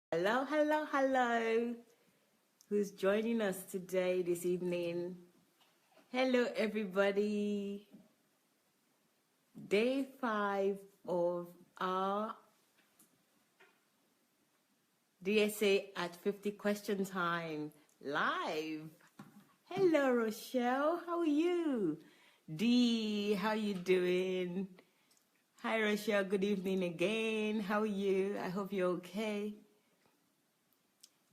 Hello, hello, hello. Who's joining us today, this evening? Hello, everybody. Day 5 of our DSA at 50 question time live. Hello, Rochelle. How are you? Dee, how you doing? Hi, Rochelle. Good evening again. How are you? I hope you're okay.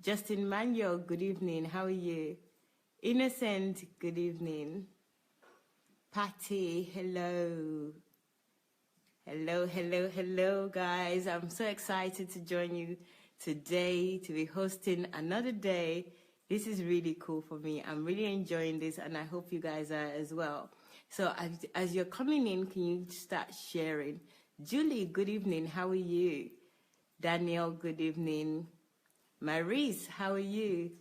Justin Manuel, good evening. How are you? Innocent, good evening. Patty, hello. Hello, hello, hello, guys. I'm so excited to join you today, to be hosting another day. This is really cool for me. I'm really enjoying this, and I hope you guys are as well. So as you're coming in, can you start sharing? Julie, good evening. How are you? Daniel, good evening. Maurice, how are you?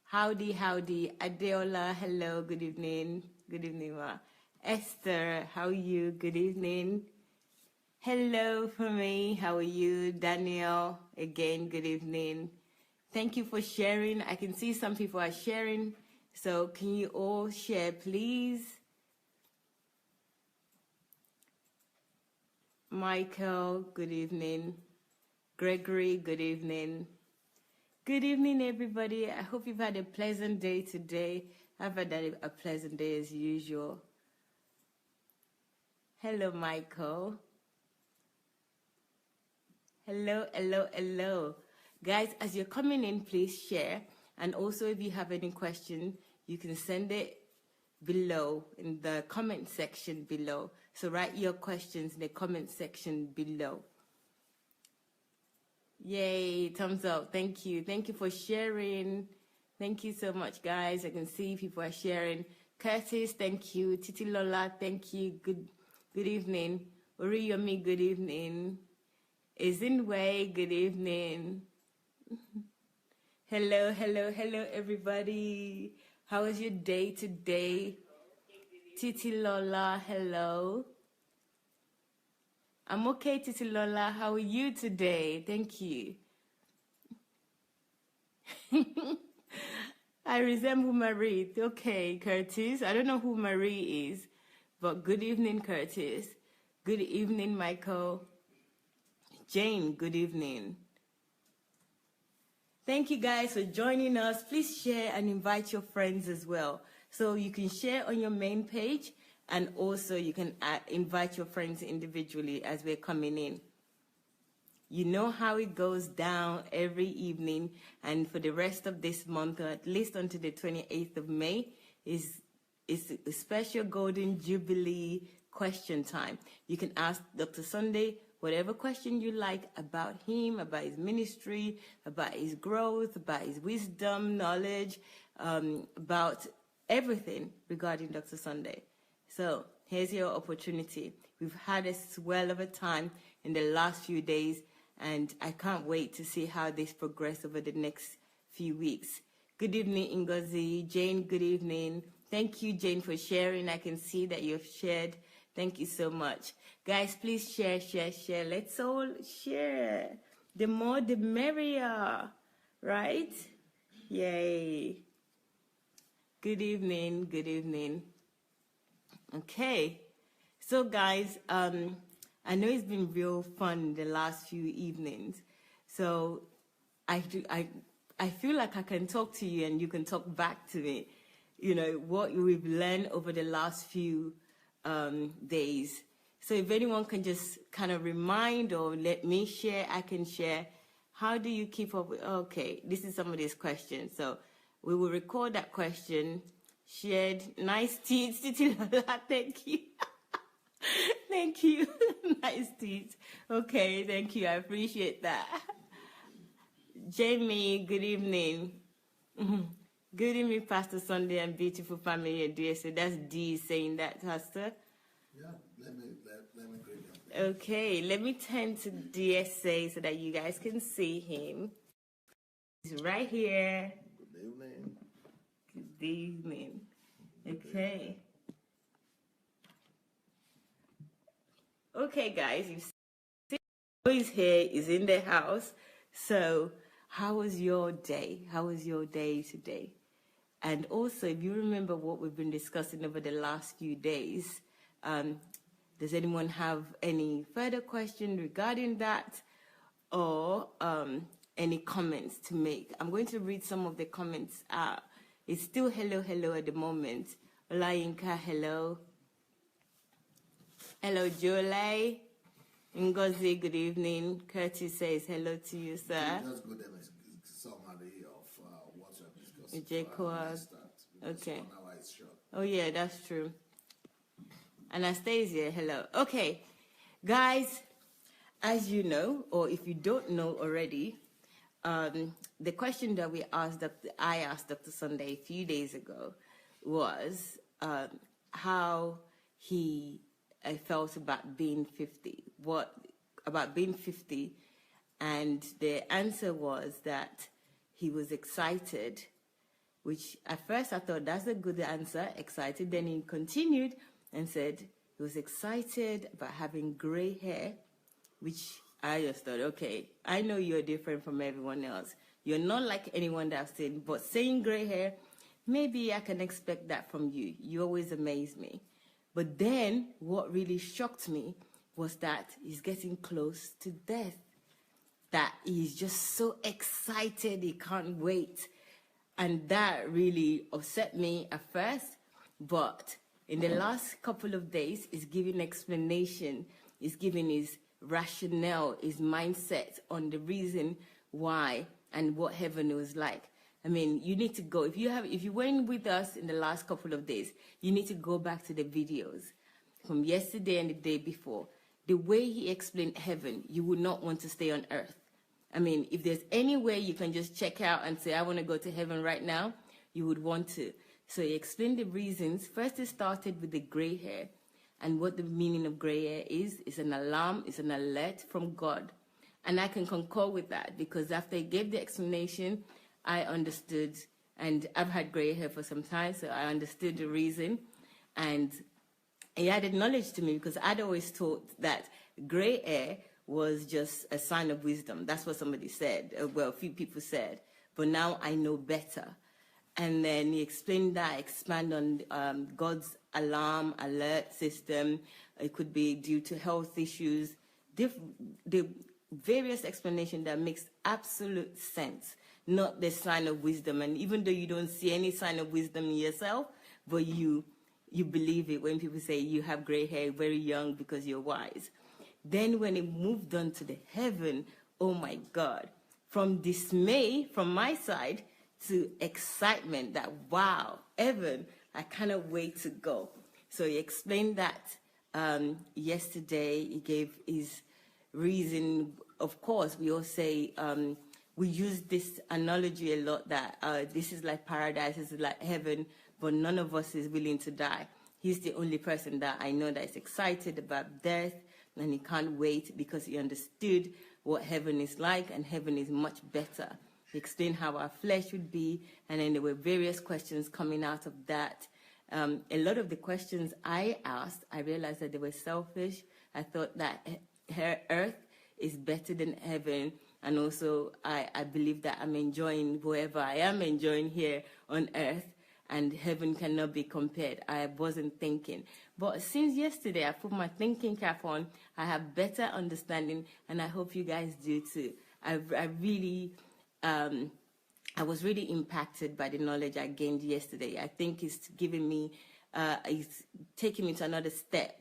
Howdy, howdy. Adeola, hello, good evening. Good evening, ma. Esther, how are you? Good evening. Hello for me, how are you? Daniel, again, good evening. Thank you for sharing. I can see some people are sharing. So can you all share, please? Michael, good evening. Gregory, good evening. Good evening, everybody. I hope you've had a pleasant day today. I've had a pleasant day as usual. Hello, Michael. Hello, hello, hello. Guys, as you're coming in, please share. And also, if you have any question, you can send it below in the comment section below. So write your questions in the comment section below. Yay, thumbs up. Thank you. Thank you for sharing. Thank you so much, guys. I can see people are sharing. Curtis, thank you. Titi Lola, thank you. Good evening. Oriyomi, good evening. Izinwe, good evening. Hello, hello, hello, everybody. How was your day today? Titi Lola, hello. I'm okay, Titi Lola. How are you today? Thank you. I resemble Marie. Okay, Curtis. I don't know who Marie is, but good evening, Curtis. Good evening, Michael. Jane, good evening. Thank you guys for joining us. Please share and invite your friends as well. So you can share on your main page, and also you can invite your friends individually as we're coming in. You know how it goes down every evening, and for the rest of this month, or at least until the 28th of May, is a special Golden Jubilee question time. You can ask Dr. Sandey whatever question you like about him, about his ministry, about his growth, about his wisdom, knowledge, about everything regarding Dr. Sandey. So here's your opportunity. We've had a swell of a time in the last few days, and I can't wait to see how this progresses over the next few weeks. Good evening, Ngozi. Jane, good evening. Thank you, Jane, for sharing. I can see that you've shared. Thank you so much. Guys, please share, share, share. Let's all share. The more, the merrier, right? Yay. Good evening, good evening. Okay. So, guys, I know it's been real fun the last few evenings. So I feel like I can talk to you and you can talk back to me. You know, what we've learned over the last few days. So if anyone can just kind of remind or let me share, I can share. How do you keep up with, okay, this is somebody's question. So we will record that question. Shared, nice teeth, thank you. Thank you. Nice teeth. Okay, thank you. I appreciate that. Jamie, good evening. Good evening, Pastor Sandey and beautiful family at DSA. That's D saying that, Pastor. Yeah, let me greet him. Okay, let me turn to DSA so that you guys can see him. He's right here. Good evening. Good evening. Okay. Okay, guys, you see he's here, he's in the house. So how was your day? How was your day today? And also, if you remember what we've been discussing over the last few days, does anyone have any further question regarding that, or any comments to make? I'm going to read some of the comments out. It's still hello, hello at the moment. Olayinka, hello. Hello, Jolie. Ngozi, good evening. Curtis says hello to you, sir. Just go there and summary of what you have discussed. Jacob. Okay. 1 hour is short. Oh, yeah, that's true. Anastasia, hello. Okay, guys, as you know, or if you don't know already, the question that I asked Dr. Sandey a few days ago was how he felt about being 50. What about being 50? And the answer was that he was excited, which at first I thought that's a good answer, excited. Then he continued and said he was excited about having gray hair, which I just thought, okay, I know you're different from everyone else. You're not like anyone that I've seen, but saying gray hair, maybe I can expect that from you. You always amaze me. But then what really shocked me was that he's getting close to death, that he's just so excited, he can't wait. And that really upset me at first, but in the last couple of days, he's giving explanation, he's giving his rationale, his mindset on the reason why and what heaven was like. I mean, you need to go, if you weren't with us in the last couple of days, you need to go back to the videos from yesterday and the day before. The way he explained heaven, you would not want to stay on earth. I mean, if there's any way you can just check out and say, I want to go to heaven right now, you would want to. So he explained the reasons. First, he started with the gray hair. And what the meaning of gray hair is an alarm, it's an alert from God. And I can concur with that, because after he gave the explanation, I understood, and I've had gray hair for some time, so I understood the reason. And he added knowledge to me, because I'd always thought that gray hair was just a sign of wisdom. That's what somebody said. Well, a few people said. But now I know better. And then he explained that, expand on God's alarm, alert system. It could be due to health issues. The various explanations that makes absolute sense. Not the sign of wisdom. And even though you don't see any sign of wisdom in yourself, but you believe it when people say you have gray hair very young because you're wise. Then when it moved on to the heaven, oh my God, from dismay from my side to excitement that, wow, heaven, I cannot wait to go. So he explained that yesterday. He gave his reason. Of course, we all say, we use this analogy a lot, that this is like paradise, this is like heaven, but none of us is willing to die. He's the only person that I know that is excited about death, and he can't wait because he understood what heaven is like, and heaven is much better. He explained how our flesh would be, and then there were various questions coming out of that. A lot of the questions I asked, I realized that they were selfish. I thought that earth is better than heaven, and also I believe that I'm enjoying wherever I am enjoying here on earth, and heaven cannot be compared. I wasn't thinking. But since yesterday, I put my thinking cap on, I have better understanding, and I hope you guys do too. I was really impacted by the knowledge I gained yesterday. I think it's giving me, it's taking me to another step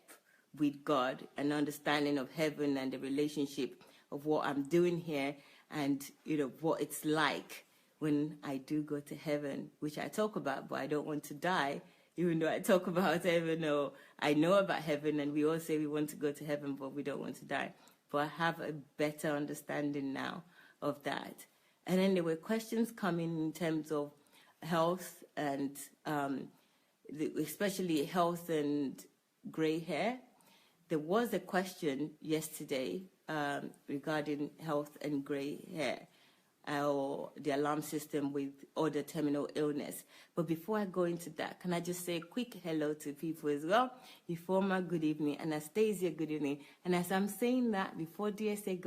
with God, an understanding of heaven and the relationship of what I'm doing here, and what it's like when I do go to heaven, which I talk about, but I don't want to die, even though I talk about heaven, or I know about heaven, and we all say we want to go to heaven, but we don't want to die. But I have a better understanding now of that. And then there were questions coming in terms of health, and especially health and gray hair. There was a question yesterday regarding health and gray hair, or the alarm system with other terminal illness. But before I go into that, can I just say a quick hello to people as well? Informa, good evening. Anastasia, good evening. And as I'm saying that, before DSA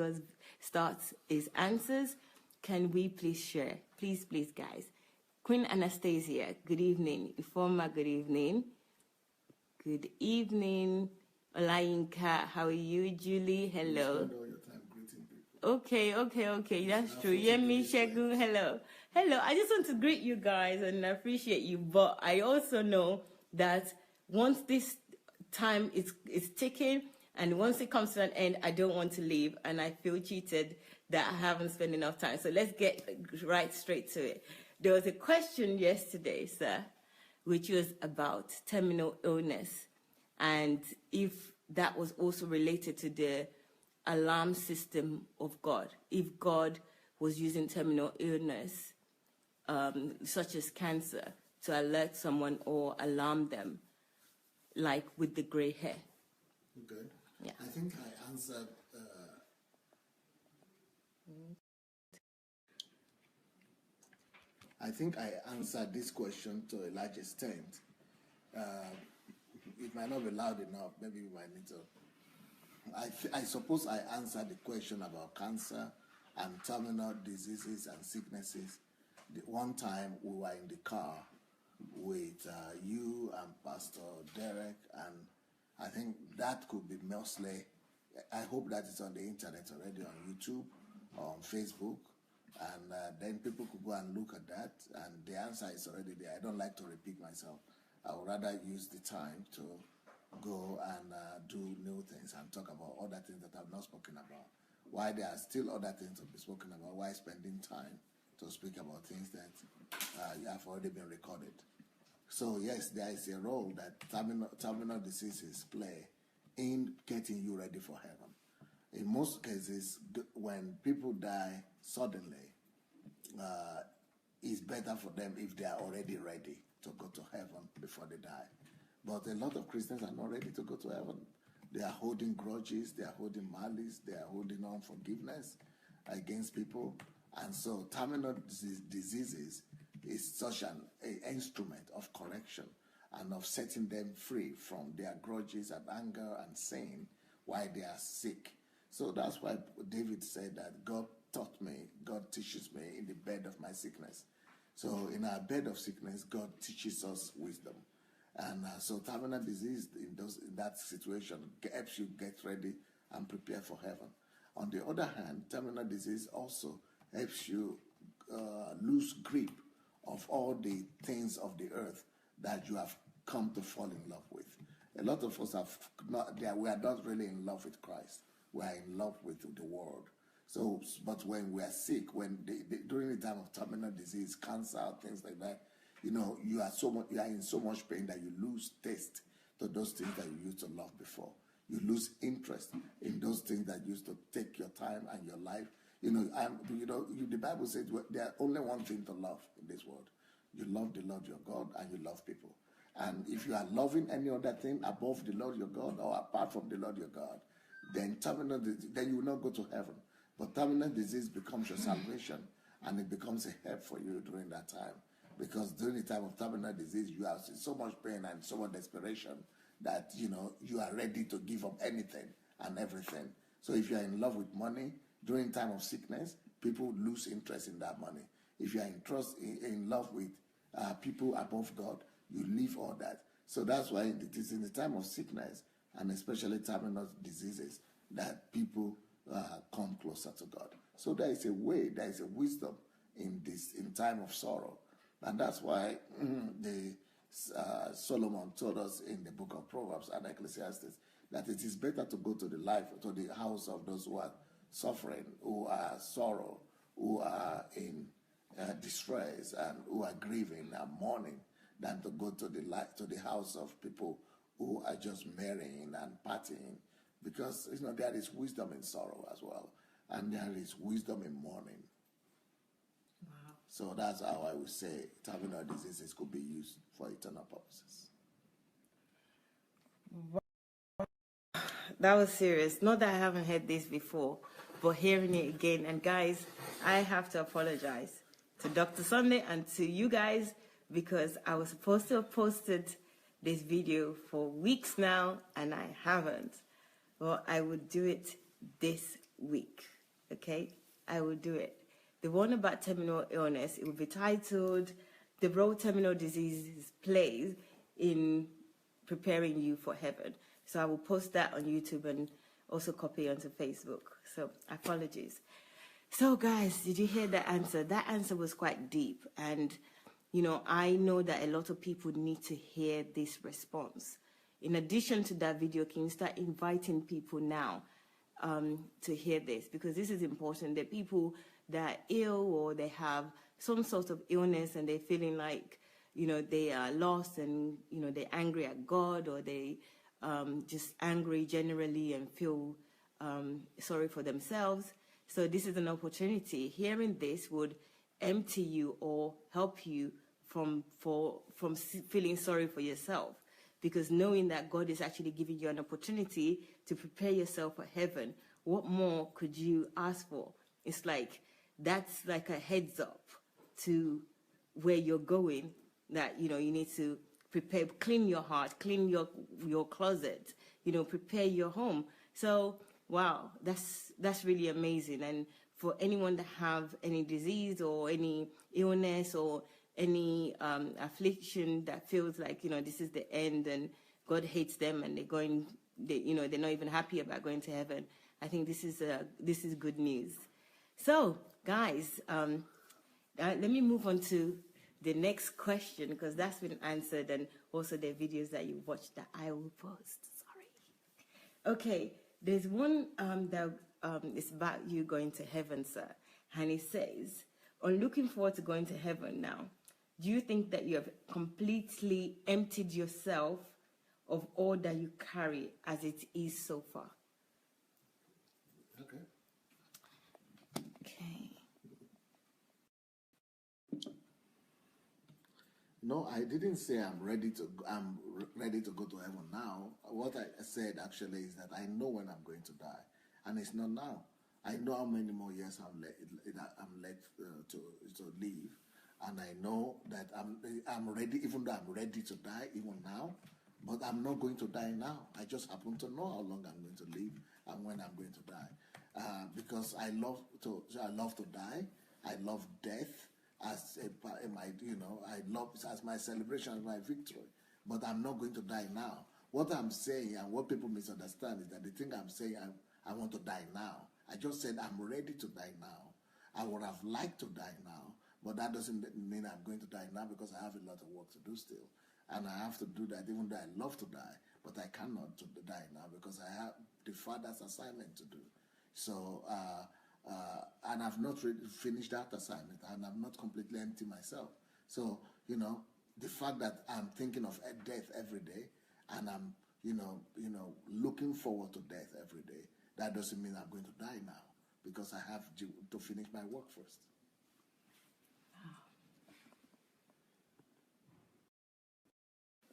starts is answers. Can we please share? Please, guys. Queen Anastasia, good evening. Ifoma, good evening. Good evening. Olayinka, how are you? Julie, hello. Okay, that's true. Yemi Shegun, hello. Hello, I just want to greet you guys and appreciate you, but I also know that once this time is ticking and once it comes to an end, I don't want to leave and I feel cheated that I haven't spent enough time. So let's get right straight to it. There was a question yesterday, sir, which was about terminal illness and if that was also related to the alarm system of God. If God was using terminal illness, such as cancer, to alert someone or alarm them, like with the gray hair. Good. Yeah. I think I answered. I think I answered this question to a large extent. It might not be loud enough. Maybe we might need to. I suppose I answered the question about cancer and terminal diseases and sicknesses. One time we were in the car with you and Pastor Derek, and I think that could be mostly. I hope that it's on the internet already on YouTube, on Facebook, and then people could go and look at that. And the answer is already there. I don't like to repeat myself. I would rather use the time to go and do new things and talk about other things that I've not spoken about. Why there are still other things to be spoken about, why spending time to speak about things that have already been recorded. So yes, there is a role that terminal diseases play in getting you ready for heaven. In most cases, when people die suddenly, it's better for them if they are already ready to go to heaven before they die. But a lot of Christians are not ready to go to heaven. They are holding grudges, they are holding malice, they are holding unforgiveness against people. And so terminal diseases is such an instrument of correction and of setting them free from their grudges and anger and sin while they are sick. So that's why David said that God taught me, God teaches me in the bed of my sickness. So in our bed of sickness, God teaches us wisdom. And so terminal disease in that situation helps you get ready and prepare for heaven. On the other hand, terminal disease also helps you lose grip of all the things of the earth that you have come to fall in love with. A lot of us we are not really in love with Christ. We are in love with the world. So, but when we are sick, during the time of terminal disease, cancer, things like that, you are in so much pain that you lose taste to those things that you used to love before. You lose interest in those things that used to take your time and your life. The Bible says there's only one thing to love in this world. You love the Lord your God and you love people. And if you are loving any other thing above the Lord your God or apart from the Lord your God, then you will not go to heaven. But terminal disease becomes your salvation, and it becomes a help for you during that time. Because during the time of terminal disease, you have so much pain and so much desperation that you are ready to give up anything and everything. So if you are in love with money during time of sickness, people lose interest in that money. If you are in love with people above God, you leave all that. So that's why it is in the time of sickness and especially terminal diseases that people come closer to God. So there is a way, there is a wisdom in time of sorrow. And that's why Solomon told us in the book of Proverbs and Ecclesiastes that it is better to go to the house of those who are suffering, who are sorrow, who are in distress, and who are grieving and mourning, than to go to the house of people who are just marrying and partying. Because there is wisdom in sorrow as well, and there is wisdom in mourning. Wow. So that's how I would say terminal diseases could be used for eternal purposes. That was serious. Not that I haven't heard this before, but hearing it again. And guys, I have to apologize to Dr. Sandey and to you guys because I was supposed to have posted this video for weeks now and I haven't. Well, I would do it this week. okay, I will do it. The one about terminal illness, it will be titled The Role Terminal Diseases Plays in Preparing You for Heaven. So I will post that on YouTube and also copy onto Facebook. So apologies. So guys, did you hear that answer? That answer was quite deep. And, you know, I know that a lot of people need to hear this response. In addition to that video, can you start inviting people now to hear this? Because this is important. There are people that are ill or they have some sort of illness and they're feeling like, you know, they are lost and, you know, they're angry at God, or they just angry generally and feel sorry for themselves. So this is an opportunity. Hearing this would empty you or help you from feeling sorry for yourself, because knowing that God is actually giving you an opportunity to prepare yourself for heaven, what more could you ask for? It's like, that's like a heads up to where you're going, that, you know, you need to prepare, clean your heart, clean your closet, you know, prepare your home. So, wow, that's really amazing. And for anyone that have any disease or any illness or any affliction that feels like, you know, this is the end and God hates them and you know, they're not even happy about going to heaven, I think this is good news. So, guys, let me move on to the next question, because that's been answered, and also the videos that you watched that I will post. Sorry. Okay, there's one that is about you going to heaven, sir. And it says, on looking forward to going to heaven now, do you think that you have completely emptied yourself of all that you carry as it is so far? Okay. Okay. No, I didn't say I'm ready to go to heaven now. What I said actually is that I know when I'm going to die, and it's not now. I know how many more years I'm left to live, and I know that I'm ready, even though I'm ready to die even now. But I'm not going to die now. I just happen to know how long I'm going to live and when I'm going to die, because I love to die. I love death. As I love it as my celebration, as my victory. But I'm not going to die now. What I'm saying and what people misunderstand is that they think I'm saying I want to die now. I just said I'm ready to die now. I would have liked to die now, but that doesn't mean I'm going to die now, because I have a lot of work to do still. And I have to do that even though I love to die, but I cannot die now because I have the Father's assignment to do. So, and I've not really finished that assignment, and I'm not completely empty myself. So, you know, the fact that I'm thinking of death every day, and I'm, looking forward to death every day, that doesn't mean I'm going to die now, because I have to finish my work first.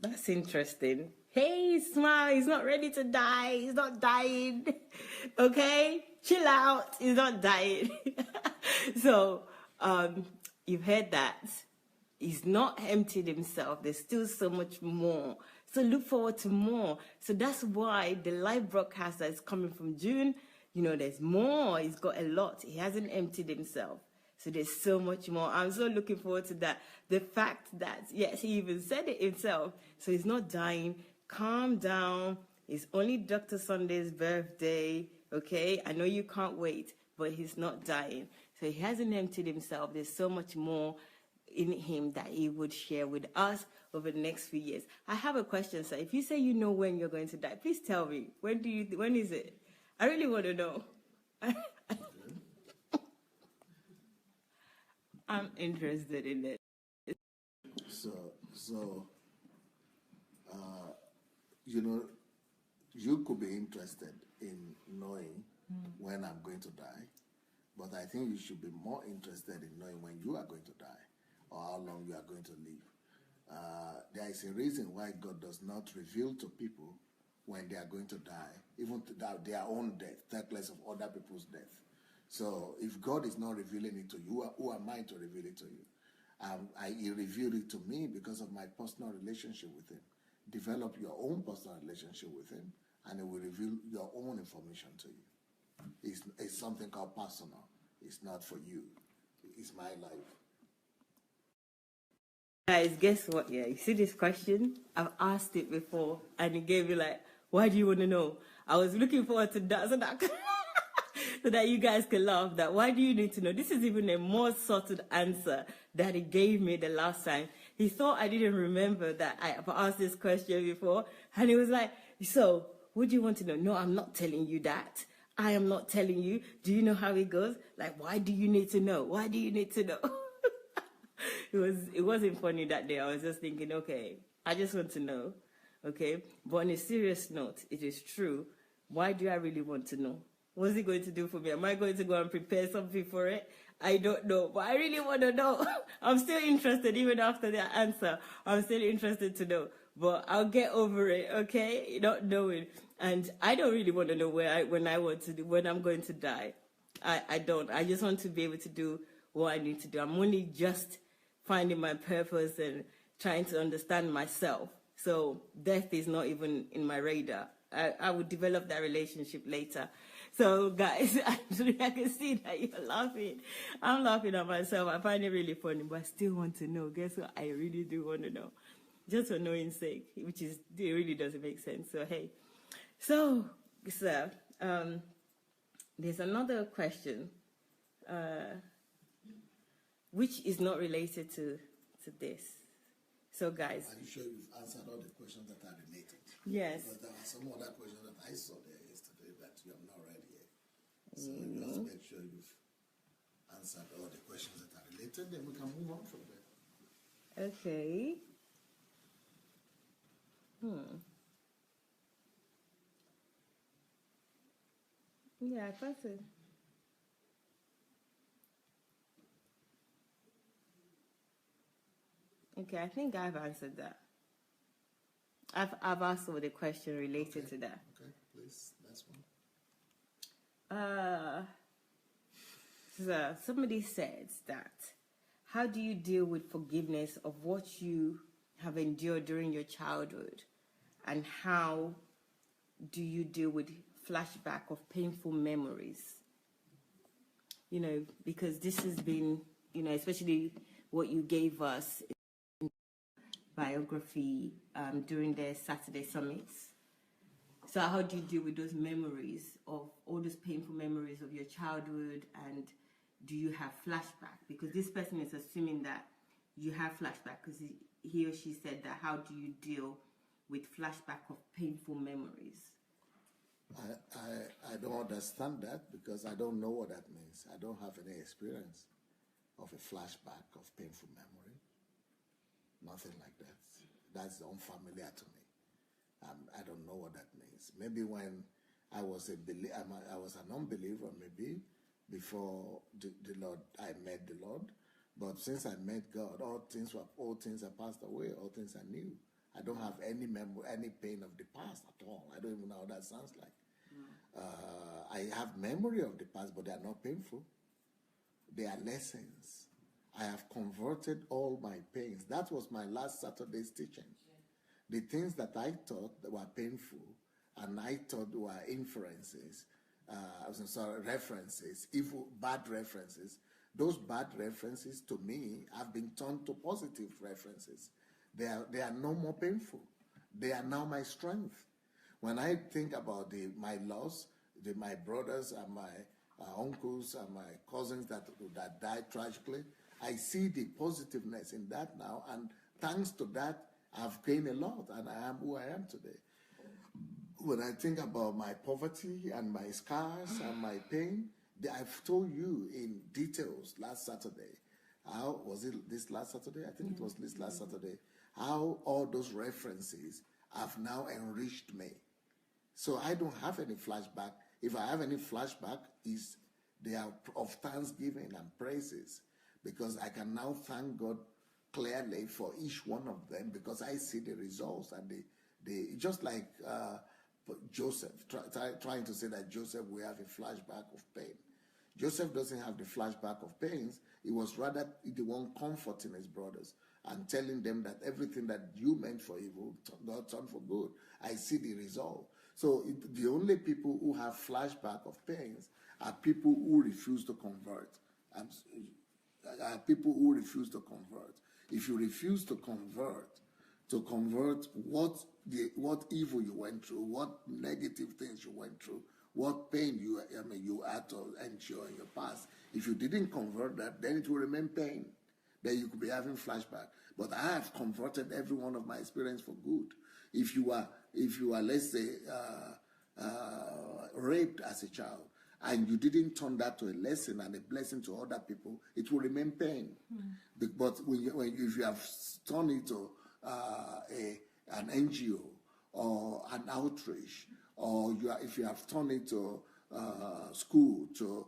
That's interesting. Hey, smile, he's not ready to die. He's not dying. Okay? Chill out. He's not dying. So, you've heard that. He's not emptied himself. There's still so much more. So look forward to more. So that's why the live broadcast that is coming from June, there's more. He's got a lot. He hasn't emptied himself. So there's so much more. I'm so looking forward to that. The fact that, yes, he even said it himself. So he's not dying. Calm down. It's only Dr. Sandey's birthday, okay? I know you can't wait, but he's not dying. So he hasn't emptied himself. There's so much more in him that he would share with us over the next few years. I have a question, sir. If you say you know when you're going to die, please tell me. When is it? I really want to know. I'm interested in it. So, you could be interested in knowing when I'm going to die, but I think you should be more interested in knowing when you are going to die or how long you are going to live. There is a reason why God does not reveal to people when they are going to die, even to their own death, talk less of other people's death. So if God is not revealing it to you, who am I to reveal it to you? He revealed it to me because of my personal relationship with him. Develop your own personal relationship with him, and it will reveal your own information to you. It's something called personal. It's not for you. It's my life. Guys, guess what? Yeah, you see this question? I've asked it before, and it gave me like, why do you want to know? I was looking forward to that, so that you guys can laugh. That why do you need to know? This is even a more sorted answer that he gave me the last time. He thought I didn't remember that I've asked this question before, and he was like, so what do you want to know? No, I'm not telling you that. I am not telling you. Do you know how it goes? Like, why do you need to know? Why do you need to know? It wasn't funny that day. I was just thinking, okay, I just want to know, okay? But on a serious note, it is true. Why do I really want to know? What's it going to do for me? Am I going to go and prepare something for it? I don't know, but I really want to know. I'm still interested, even after that answer. I'm still interested to know, but I'll get over it, okay? Not knowing. And I don't really want to know when I'm going to die. I don't. I just want to be able to do what I need to do. I'm only just finding my purpose and trying to understand myself. So death is not even in my radar. I would develop that relationship later. So guys, actually I can see that you're laughing. I'm laughing at myself. I find it really funny, but I still want to know. Guess what? I really do want to know. Just for knowing sake, it really doesn't make sense. So hey. So, sir, there's another question. Which is not related to this. So, guys. Are you sure you've answered all the questions that are related? Yes. Because there are some other questions that I saw there yesterday that you have not read yet. So just make sure you've answered all the questions that are related, then we can move on from there. Okay. Yeah, I thought so. Okay, I think I've answered that. I've asked all the question related to that. Okay, please, next one. So somebody says that, how do you deal with forgiveness of what you have endured during your childhood? And how do you deal with flashback of painful memories? You know, because this has been, you know, especially what you gave us biography during the Saturday summits. So how do you deal with those memories of all those painful memories of your childhood, and do you have flashback? Because this person is assuming that you have flashback because he or she said that, how do you deal with flashback of painful memories? I don't understand that because I don't know what that means. I don't have any experience of a flashback of painful memory. Nothing like that. That's unfamiliar to me. I don't know what that means. Maybe when I was I was an unbeliever, maybe before the Lord, I met the Lord. But since I met God, all things are passed away. All things are new. I don't have any memory, any pain of the past at all. I don't even know what that sounds like. I have memory of the past, but they are not painful. They are lessons. I have converted all my pains. That was my last Saturday's teaching. The things that I thought that were painful and I thought were inferences, references, bad references, those bad references to me have been turned to positive references. They are no more painful. They are now my strength. When I think about my loss, my brothers and my uncles and my cousins that died tragically, I see the positiveness in that now, and thanks to that, I've gained a lot, and I am who I am today. When I think about my poverty and my scars and my pain, I've told you in details last Saturday. How was it this last Saturday? I think it was this last Saturday. How all those references have now enriched me. So I don't have any flashback. If I have any flashback, they are of thanksgiving and praises, because I can now thank God clearly for each one of them, because I see the results, and they just like Joseph, trying to say that Joseph will have a flashback of pain. Joseph doesn't have the flashback of pains. He was rather the one comforting his brothers and telling them that everything that you meant for evil, God turned for good. I see the result. So the only people who have flashback of pains are people who refuse to convert. Are people who refuse to convert. If you refuse to convert what evil you went through, what negative things you went through, what pain you had to endure in your past. If you didn't convert that, then it will remain pain. Then you could be having flashback. But I have converted every one of my experience for good. If you are, let's say, raped as a child, and you didn't turn that to a lesson and a blessing to other people, it will remain pain. But if you have turned it to an NGO or an outreach, or if you have turned it to school to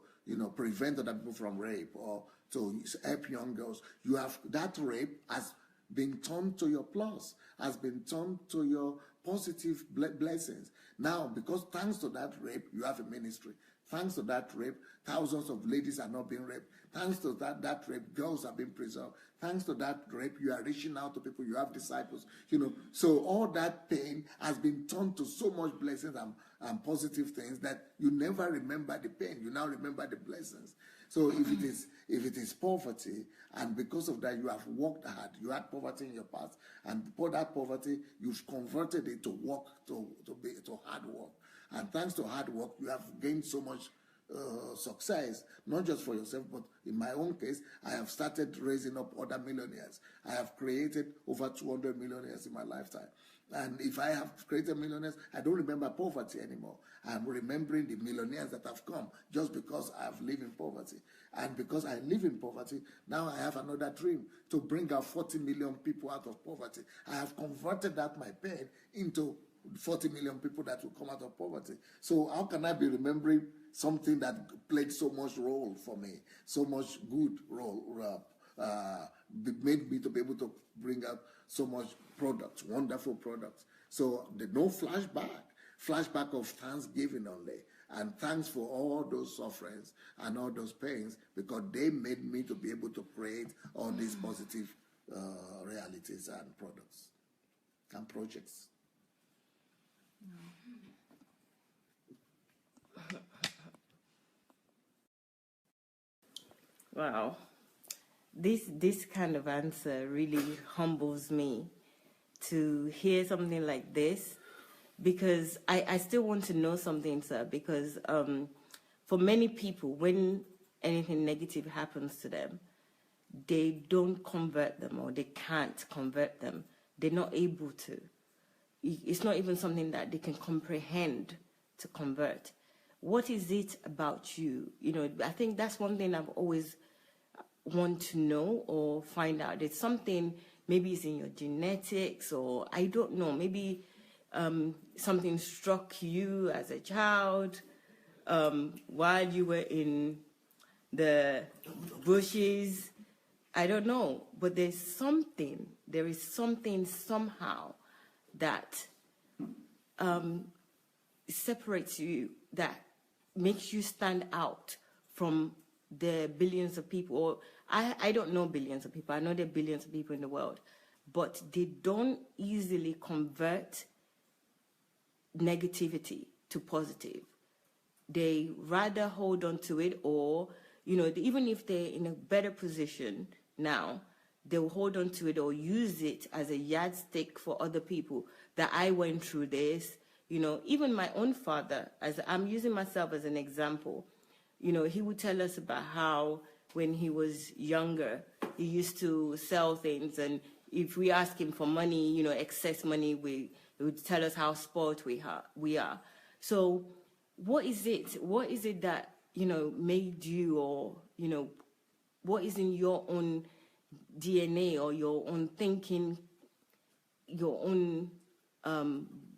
prevent other people from rape, or to help young girls, you have that rape has been turned to your plus, has been turned to your positive blessings. Now, because thanks to that rape, you have a ministry. Thanks to that rape, thousands of ladies are not being raped. Thanks to that rape, girls are being preserved. Thanks to that rape, you are reaching out to people. You have disciples. So all that pain has been turned to so much blessings and positive things that you never remember the pain. You now remember the blessings. So if it is poverty, and because of that you have worked hard, you had poverty in your past, and for that poverty you've converted it to work, to hard work. And thanks to hard work, you have gained so much success, not just for yourself, but in my own case, I have started raising up other millionaires. I have created over 200 millionaires in my lifetime. And if I have created millionaires, I don't remember poverty anymore. I'm remembering the millionaires that have come just because I have lived in poverty. And because I live in poverty, now I have another dream to bring out 40 million people out of poverty. I have converted that my pain into 40 million people that will come out of poverty. So how can I be remembering something that played so much role for me, so much good role, made me to be able to bring out so much products, wonderful products. So there's no flashback of thanksgiving only, and thanks for all those sufferings and all those pains, because they made me to be able to create all these positive realities and products and projects. Wow. This kind of answer really humbles me to hear something like this, because I still want to know something, sir, because for many people, when anything negative happens to them, they don't convert them, or they can't convert them. They're not able to. It's not even something that they can comprehend to convert. What is it about you? I think that's one thing I've always want to know or find out. It's something, maybe it's in your genetics, or I don't know, maybe something struck you as a child while you were in the bushes. I don't know, but there is something somehow that separates you, that makes you stand out from the billions of people. Or I don't know billions of people. I know there are billions of people in the world, but they don't easily convert negativity to positive. They rather hold on to it, or even if they're in a better position now, they'll hold on to it or use it as a yardstick for other people, that I went through this. Even my own father, as I'm using myself as an example, he would tell us about how when he was younger, he used to sell things, and if we ask him for money, excess money, he would tell us how spoiled we are. So what is it that, made you, or, what is in your own DNA or your own thinking, your own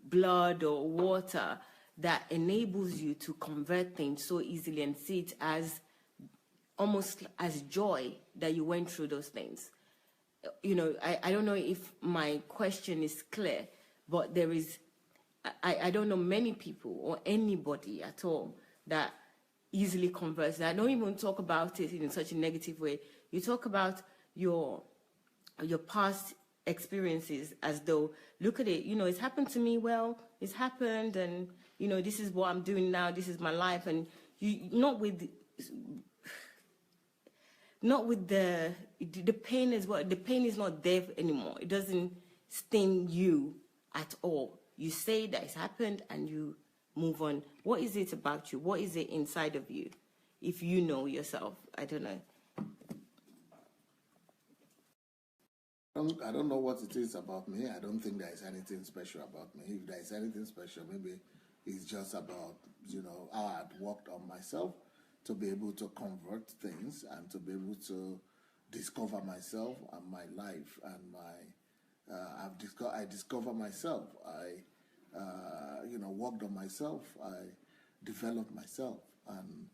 blood or water, that enables you to convert things so easily and see it as almost as joy that you went through those things? I don't know if my question is clear, but there is, I don't know many people or anybody at all that easily converts. I don't even talk about it in such a negative way. You talk about your past experiences as though, look at it, it's happened to me, well, it's happened, and you know, this is what I'm doing now, this is my life, and you not with the pain as well. The pain is not there anymore. It doesn't sting you at all. You say that it's happened and you move on. What is it about you? What is it inside of you? If you know yourself, I don't know. I don't know what it is about me. I don't think there is anything special about me. If there is anything special, maybe it's just about, you know, how I've worked on myself to be able to convert things and to be able to discover myself and my life and my I discover myself. I you know, worked on myself. I developed myself, and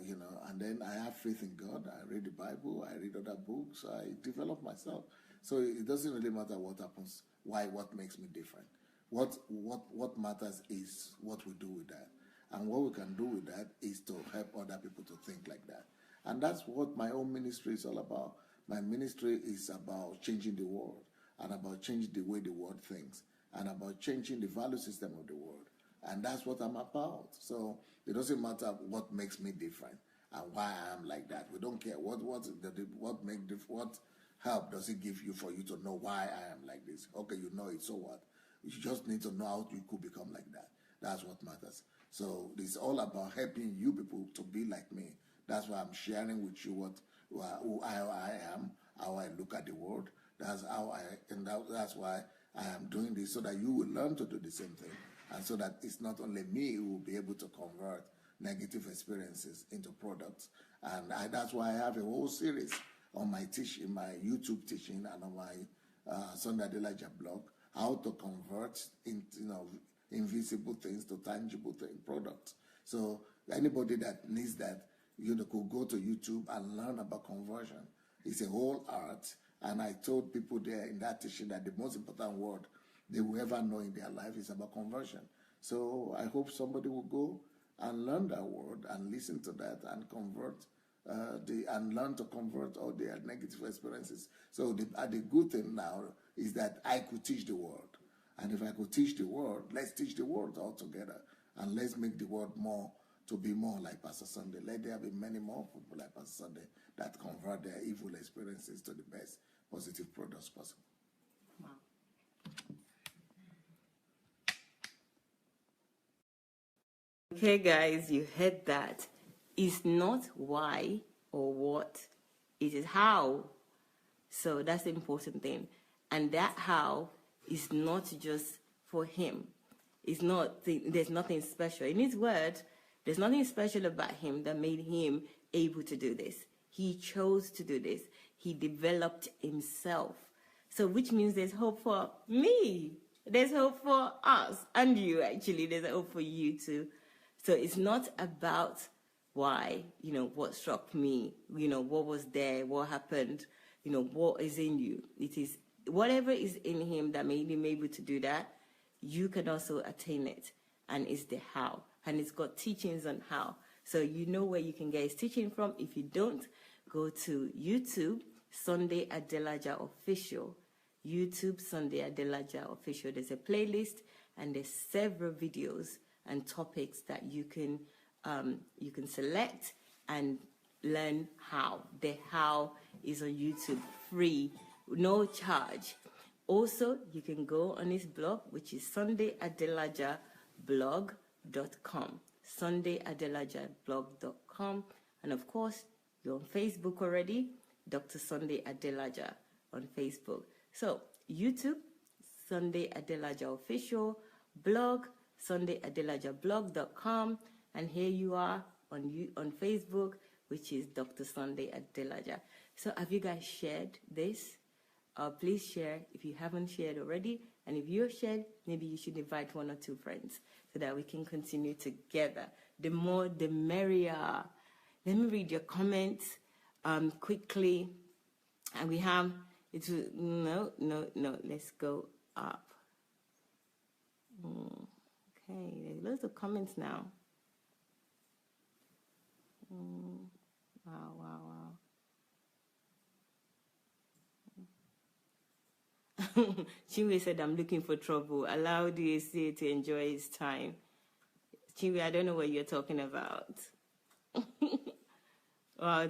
you know, and then I have faith in God. I read the Bible. I read other books. I develop myself. So it doesn't really matter what happens. What makes me different? What matters is what we do with that. And what we can do with that is to help other people to think like that. And that's what my own ministry is all about. My ministry is about changing the world, and about changing the way the world thinks, and about changing the value system of the world. And that's what I'm about. So it doesn't matter what makes me different and why I am like that. We don't care what help does it give you for you to know why I am like this. Okay, you know it, so what? You just need to know how you could become like that. That's what matters. So it's all about helping you people to be like me. That's why I'm sharing with you who I am, how I look at the world. That's why I am doing this, so that you will learn to do the same thing, and so that it's not only me who will be able to convert negative experiences into products. And that's why I have a whole series on my teaching, my YouTube teaching, and on my Sandey Adelajah blog, how to convert invisible things to tangible products. So anybody that needs that, you know, could go to YouTube and learn about conversion. It's a whole art. And I told people there in that teaching that the most important word they will ever know in their life is about conversion. So I hope somebody will go and learn that word and listen to that and convert and learn to convert all their negative experiences. So the good thing now is that I could teach the world. And if I could teach the world, let's teach the world all together. And let's make the world to be more like Pastor Sandey. Let there be many more people like Pastor Sandey that convert their evil experiences to the best positive products possible. Wow. Okay, guys, you heard that. It's not why or what, it is how. So that's the important thing. And that how is not just for him. It's not, there's nothing special. In his word, there's nothing special about him that made him able to do this. He chose to do this. He developed himself. So which means there's hope for me. There's hope for us and you, actually. There's hope for you too. So it's not about why, you know, what struck me, you know, what was there, what happened, you know, what is in you. It is whatever is in him that made him able to do that, you can also attain it. And it's the how. And it's got teachings on how. So you know where you can get his teaching from. If you don't, go to YouTube, Sandey Adelajah Official. YouTube, Sandey Adelajah Official. There's a playlist and there's several videos and topics that you can select and learn how. The how is on YouTube, free, no charge. Also, you can go on his blog, which is SandeyAdelajahBlog.com. SandeyAdelajahBlog.com. And of course, you're on Facebook already, Dr. Sandey Adelajah on Facebook. So, YouTube, Sandey Adelajah Official, blog, SandeyAdelajahBlog.com, and here you are on Facebook, which is Dr. Sandey Adelajah. So have you guys shared this? Please share if you haven't shared already, and if you've shared, maybe you should invite 1 or 2 friends so that we can continue together. The more, the merrier. Let me read your comments quickly, and we have it. No. Let's go up. Okay, there's loads of comments now. Wow. Chinwe said, I'm looking for trouble. Allow DSC to enjoy his time. Chibi, I don't know what you're talking about.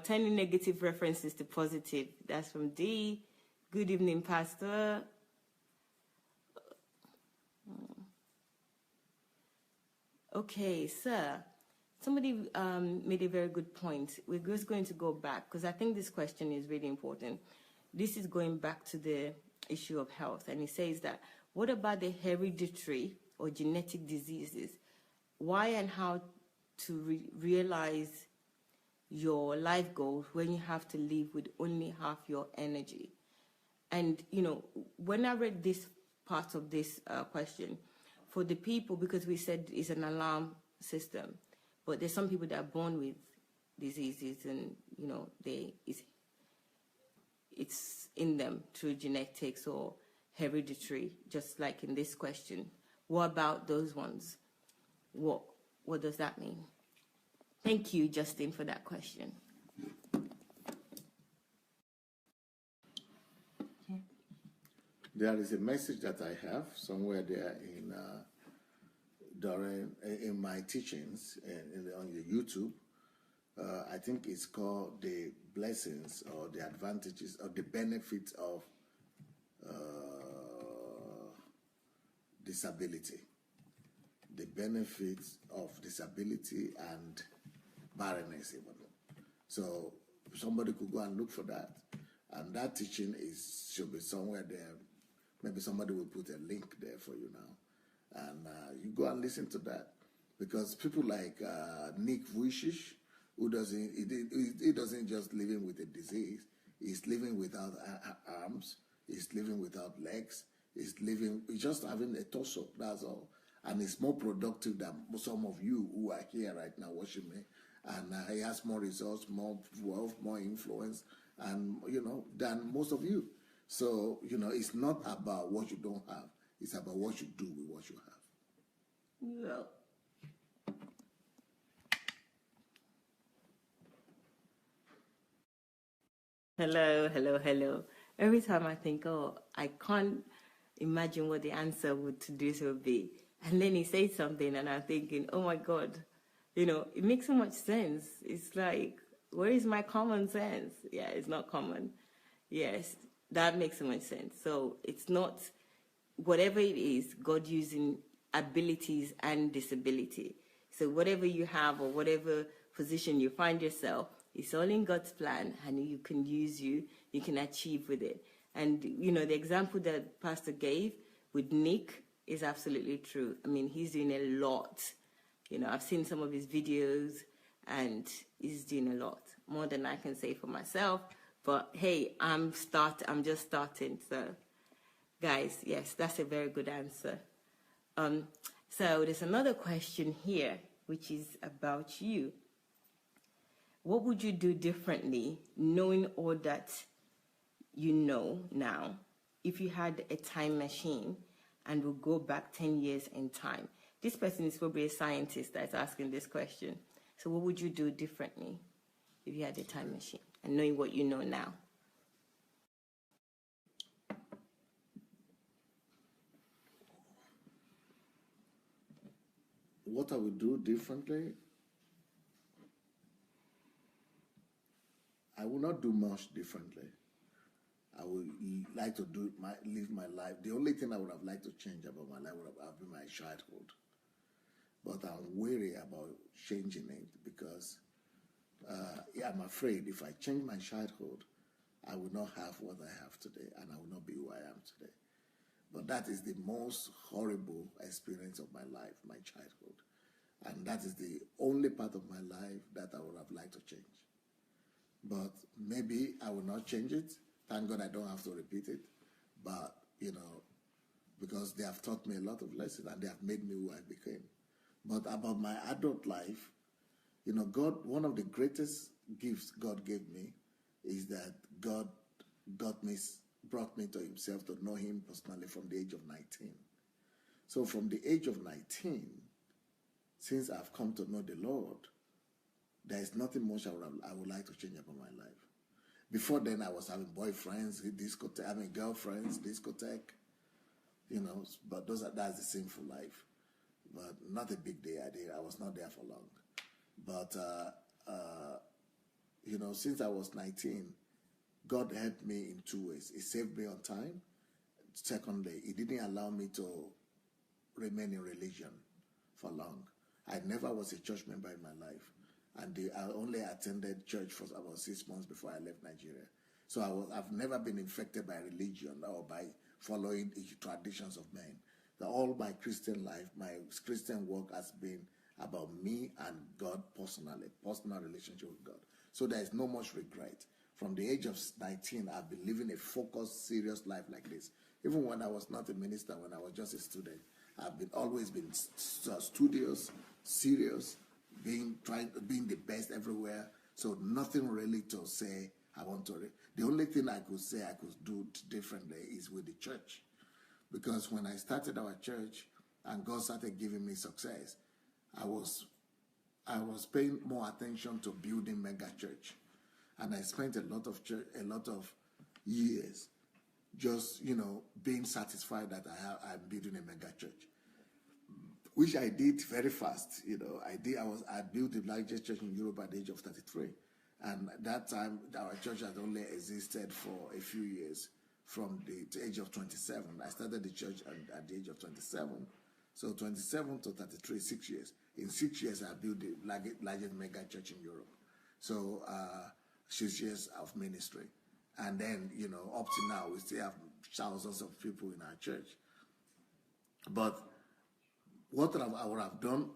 Turning negative references to positive. That's from D. Good evening, Pastor. Okay, sir. Somebody made a very good point. We're just going to go back because I think this question is really important. This is going back to the issue of health. And it says that, what about the hereditary or genetic diseases? Why and how to realize your life goals when you have to live with only half your energy? And, you know, when I read this part of this question, for the people, because we said it's an alarm system, but there's some people that are born with diseases and, you know, it's in them through genetics or hereditary, just like in this question. What about those ones? What does that mean? Thank you, Justin, for that question. There is a message that I have somewhere there in my teachings on the YouTube. I think it's called the blessings or the advantages or the benefits of disability. The benefits of disability and barrenness even. So somebody could go and look for that. And that teaching should be somewhere there. Maybe somebody will put a link there for you now. And you go and listen to that. Because people like Nick Vujicic, who doesn't just living with a disease, he's living without arms, he's living without legs, he's just having a torso, that's all. And he's more productive than some of you who are here right now watching me. And he has more results, more wealth, more influence, and, you know, than most of you. So, you know, it's not about what you don't have. It's about what you do with what you have. Well, hello. Every time I think, oh, I can't imagine what the answer to this would be. And then he says something and I'm thinking, oh my God, you know, it makes so much sense. It's like, where is my common sense? Yeah, it's not common. Yes, that makes so much sense. So it's not, whatever it is, God using abilities and disability. So whatever you have or whatever position you find yourself, it's all in God's plan and you can you can achieve with it. And, you know, the example that Pastor gave with Nick is absolutely true. I mean, he's doing a lot. You know, I've seen some of his videos and he's doing a lot, more than I can say for myself. But hey, I'm just starting. So, guys, yes, that's a very good answer. So there's another question here, which is about you. What would you do differently, knowing all that you know now, if you had a time machine and will go back 10 years in time? This person is probably a scientist that's asking this question. So what would you do differently if you had a time machine and knowing what you know now? What I would do differently? I will not do much differently. I would like to live my life. The only thing I would have liked to change about my life would have been my childhood. But I'm wary about changing it because I'm afraid if I change my childhood, I will not have what I have today and I will not be who I am today. But that is the most horrible experience of my life, my childhood. And that is the only part of my life that I would have liked to change. But maybe I will not change it. Thank God I don't have to repeat it. But, you know, because they have taught me a lot of lessons and they have made me who I became. But about my adult life, you know, one of the greatest gifts God gave me is that God brought me to himself to know him personally from the age of 19. So from the age of 19, since I've come to know the Lord, there is nothing much I would like to change about my life. Before then, I was having boyfriends, girlfriends, discotheque, you know, but that's the sinful life. but not a big day. I was not there for long. But, you know, since I was 19, God helped me in two ways. He saved me on time. Secondly, he didn't allow me to remain in religion for long. I never was a church member in my life. And I only attended church for about 6 months before I left Nigeria. So I've never been infected by religion or by following the traditions of men. All my Christian life, my Christian work has been about me and God personally, personal relationship with God. So there is no much regret. From the age of 19, I've been living a focused, serious life like this. Even when I was not a minister, when I was just a student, I've always been studious, serious, being the best everywhere. So nothing really to say I want to. The only thing I could say I could do differently is with the church. Because when I started our church and God started giving me success, I was paying more attention to building mega church. And I spent a lot of years just, you know, being satisfied that I'm building a mega church, which I did very fast. You know, I built the largest church in Europe at the age of 33. And at that time, our church had only existed for a few years. From the age of 27, I started the church at the age of 27. So 27 to 33, 6 years. In 6 years, I built the largest mega church in Europe. So 6 years of ministry. And then, you know, up to now, we still have thousands of people in our church. But what I would have done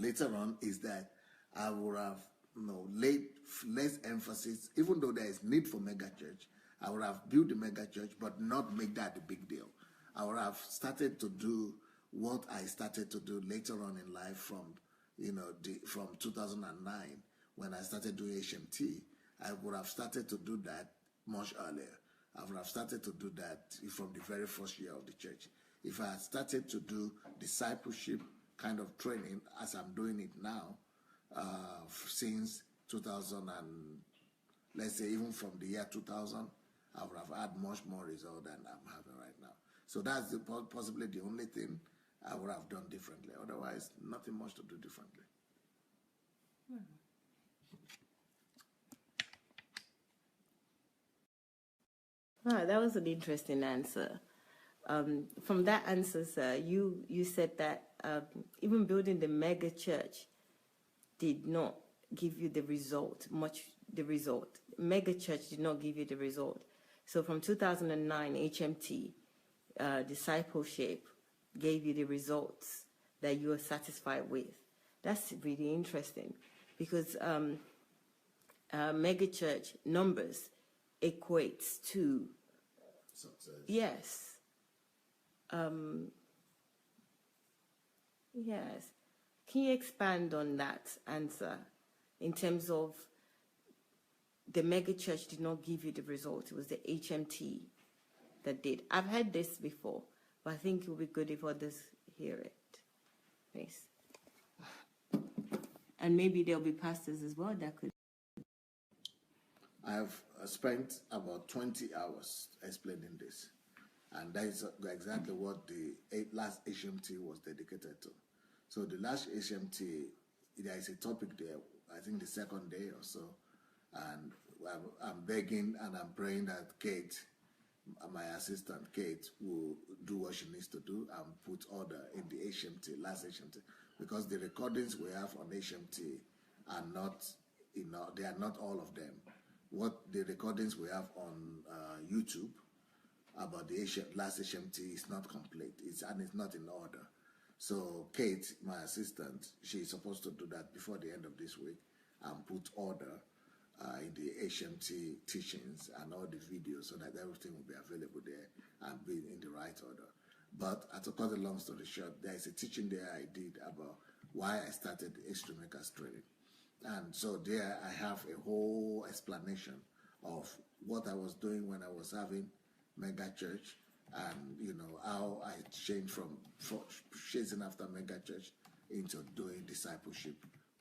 later on is that I would have, you know, laid less emphasis, even though there is need for mega church, I would have built the mega church, but not make that a big deal. I would have started to do what I started to do later on in life from, you know, from 2009 when I started doing HMT. I would have started to do that much earlier. I would have started to do that from the very first year of the church. If I had started to do discipleship kind of training as I'm doing it now, since 2000 and let's say even from the year 2000, I would have had much more result than I'm having right now. So that's possibly the only thing I would have done differently. Otherwise, nothing much to do differently. That was an interesting answer. From that answer, sir, you said that even building the mega church did not give you the result, Mega church did not give you the result. So from 2009, HMT, discipleship, gave you the results that you are satisfied with. That's really interesting because mega church numbers equates to success. Yes. Yes. Can you expand on that answer in terms of the mega church did not give you the result? It was the HMT that did. I've heard this before, but I think it would be good if others hear it. Please. And maybe there'll be pastors as well that could. I've spent about 20 hours explaining this. And that is exactly what the last HMT was dedicated to. So the last HMT, there is a topic there, I think the second day or so, and I'm begging and I'm praying that Kate, my assistant Kate, will do what she needs to do and put order in the HMT, last HMT, because the recordings we have on HMT are not, you know, they are not all of them. What the recordings we have on YouTube about the last HMT is not complete, and it's not in order. So Kate, my assistant, she's supposed to do that before the end of this week and put order in the HMT teachings and all the videos so that everything will be available there and be in the right order. But to cut a long story short, there is a teaching there I did about why I started the History Makers training. And so there I have a whole explanation of what I was doing when I was having mega church, and you know how I changed from chasing after mega church into doing discipleship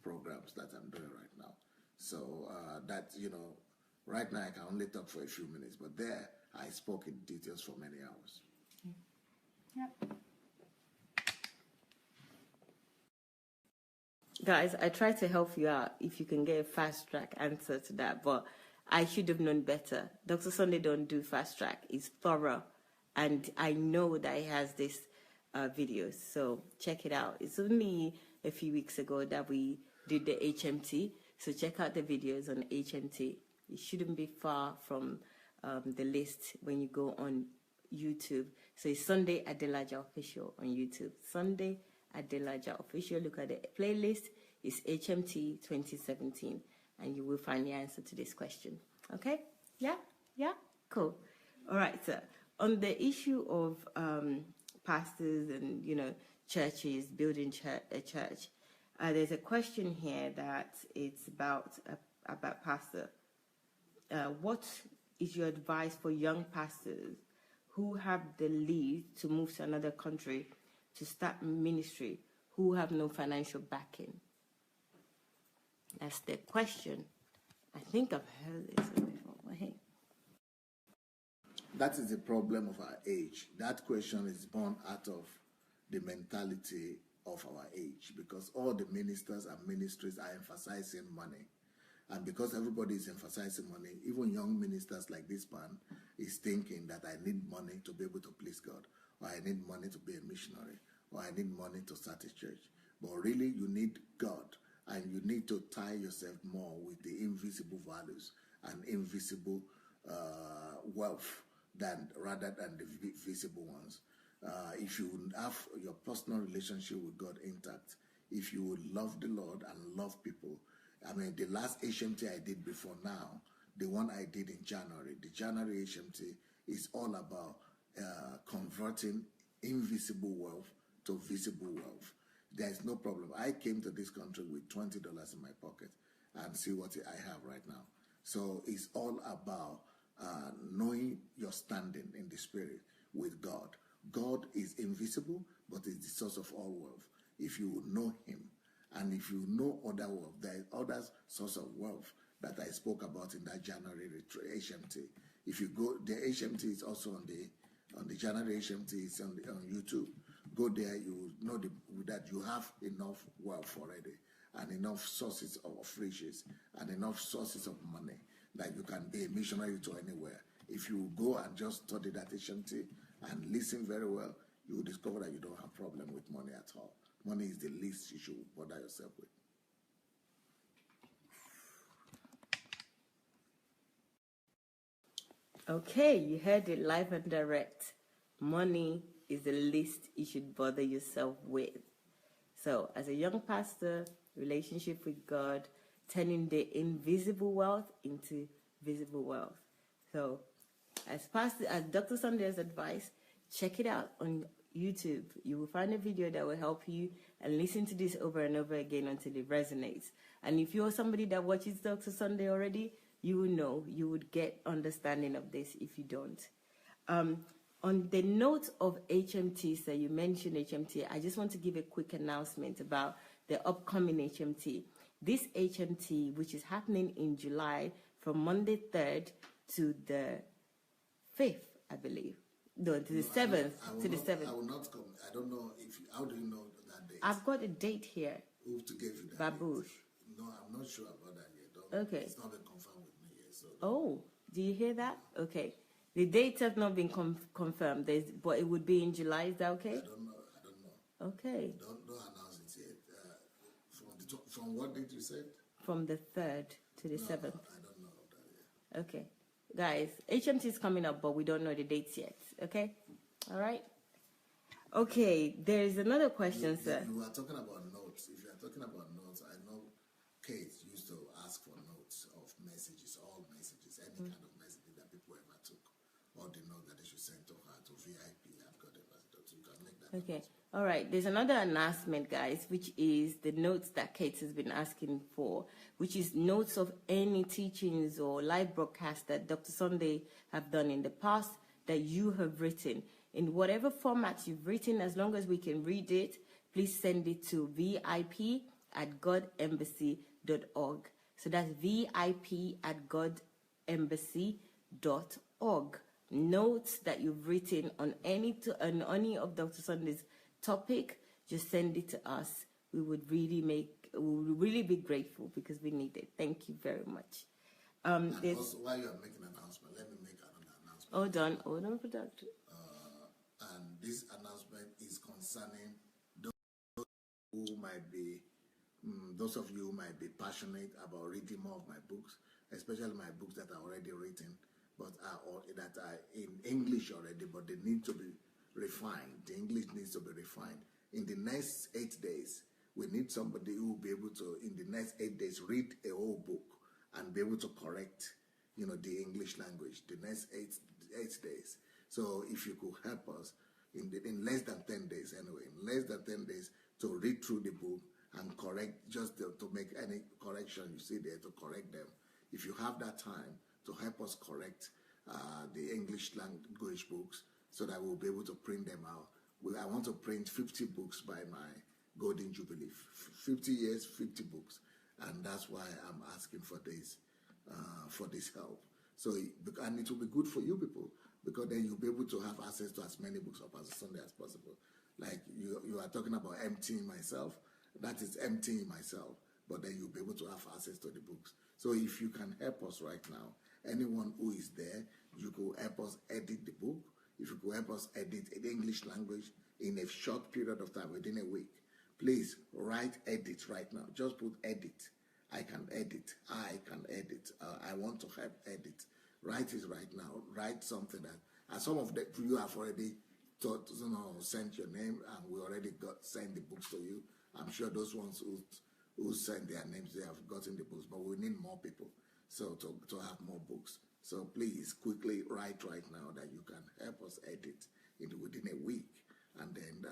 programs that I'm doing right now. So that, you know, right now I can only talk for a few minutes, but there I spoke in details for many hours. Yep. Guys, I try to help you out if you can get a fast track answer to that, but I should have known better. Dr. Sunday don't do fast track. It's thorough. And I know that he has this videos, so check it out. It's only a few weeks ago that we did the HMT, so check out the videos on HMT. It shouldn't be far from the list when you go on YouTube. So it's Sandey Adelaja Official on YouTube. Sandey Adelaja Official. Look at the playlist. It's HMT 2017, and you will find the answer to this question. Okay? Yeah? Yeah? Cool. All right, so on the issue of pastors and, churches, building a church, there's a question here that it's about pastor. What is your advice for young pastors who have the lead to move to another country to start ministry, who have no financial backing? That's the question. I think I've heard this before. Hey. That is the problem of our age. That question is born out of the mentality of our age, because all the ministers and ministries are emphasizing money. And because everybody is emphasizing money, even young ministers like this man is thinking that I need money to be able to please God, or I need money to be a missionary, or I need money to start a church. But really, you need God, and you need to tie yourself more with the invisible values and invisible wealth rather than the visible ones. If you have your personal relationship with God intact, if you would love the Lord and love people. I mean, the last HMT I did before now, the one I did in January, the January HMT is all about converting invisible wealth to visible wealth. There is no problem. I came to this country with $20 in my pocket and see what I have right now. So it's all about knowing your standing in the spirit with God. God is invisible, but is the source of all wealth. If you know him, and if you know other wealth, there is other source of wealth that I spoke about in that January HMT. If you go, the HMT is also on the January HMT, it's on YouTube. Go there, you will know that you have enough wealth already, and enough sources of riches, and enough sources of money that you can be a missionary to anywhere. If you go and just study that HMT and listen very well, you will discover that you don't have problem with money at all. Money is the least you should bother yourself with. Okay, you heard it live and direct. Money is the least you should bother yourself with. So, as a young pastor, relationship with God, turning the invisible wealth into visible wealth. So, as Dr. Sandey's advice, check it out on YouTube. You will find a video that will help you, and listen to this over and over again until it resonates. And if you're somebody that watches Dr. Sandey already, you will know, you would get understanding of this if you don't. On the note of HMT, so you mentioned HMT, I just want to give a quick announcement about the upcoming HMT. This HMT, which is happening in July from Monday 3rd to the 5th, I believe. No, to the 7th. To the 7th. I will not come. I don't know how do you know that date? I've got a date here. Who to give you that Babouche. Date? No, I'm not sure about that yet. Okay. It's not been confirmed with me yet. So. Oh, do you hear that? Okay. The dates have not been confirmed, but it would be in July. Is that okay? I don't know. Okay. Don't announce it yet. From what date you said? From the 3rd to the 7th. I don't know that yet. Okay. Guys, HMT is coming up, but we don't know the dates yet. Okay? All right? Okay, there is another question, sir. You are talking about notes. If you are talking about notes, I know Kate used to ask for notes of messages, all messages, any kind of messages that people ever took, or the note that they should send to her to VIP. I've got a message, so you can make that. Okay. All right. There's another announcement, guys, which is the notes that Kate has been asking for, which is notes of any teachings or live broadcasts that Dr. Sandey have done in the past that you have written. In whatever format you've written, as long as we can read it, please send it to vip@godembassy.org. So that's vip@godembassy.org. Notes that you've written on any of Dr. Sandey's topic, just send it to us. we would really be grateful because we need it. Thank you very much. Also, while you are making an announcement, let me make another announcement. Hold on, production. And this announcement is concerning those who might be, those of you who might be passionate about reading more of my books, especially my books that are already written, but that are in English already, but they need to be refined. The English needs to be refined. In the next 8 days, we need somebody who will be able to, in the next 8 days, read a whole book and be able to correct, the English language. The next eight days. So if you could help us in less than 10 days, anyway, in less than 10 days to read through the book and correct, just to make any correction you see there, to correct them. If you have that time to help us correct the English language books so that we'll be able to print them out. I want to print 50 books by my Golden Jubilee. 50 years, 50 books. And that's why I'm asking for this help. So, and it will be good for you people, because then you'll be able to have access to as many books up as Sunday as possible. Like you are talking about emptying myself. That is emptying myself. But then you'll be able to have access to the books. So if you can help us right now, anyone who is there, you could help us edit the book. If you could help us edit the English language in a short period of time, within a week, please write edit right now. Just put edit. I can edit. I can edit. I want to help edit. Write it right now. Write something that, and some of you have already sent your name, and we already sent the books to you. I'm sure those ones who sent their names, they have gotten the books, but we need more people, so to have more books. So please quickly write right now that you can help us edit within a week, and then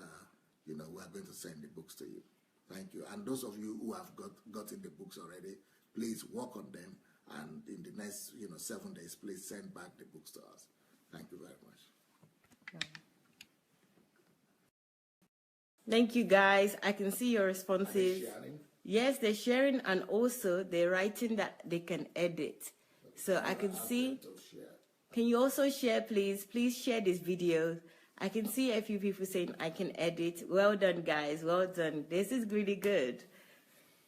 we are going to send the books to you. Thank you. And those of you who have gotten the books already, please work on them, and in the next 7 days, please send back the books to us. Thank you very much. Thank you, guys. I can see your responses. Yes, they're sharing, and also they're writing that they can edit. So I can see. Can you also share, please? Please share this video. I can see a few people saying I can edit. Well done, guys. Well done. This is really good.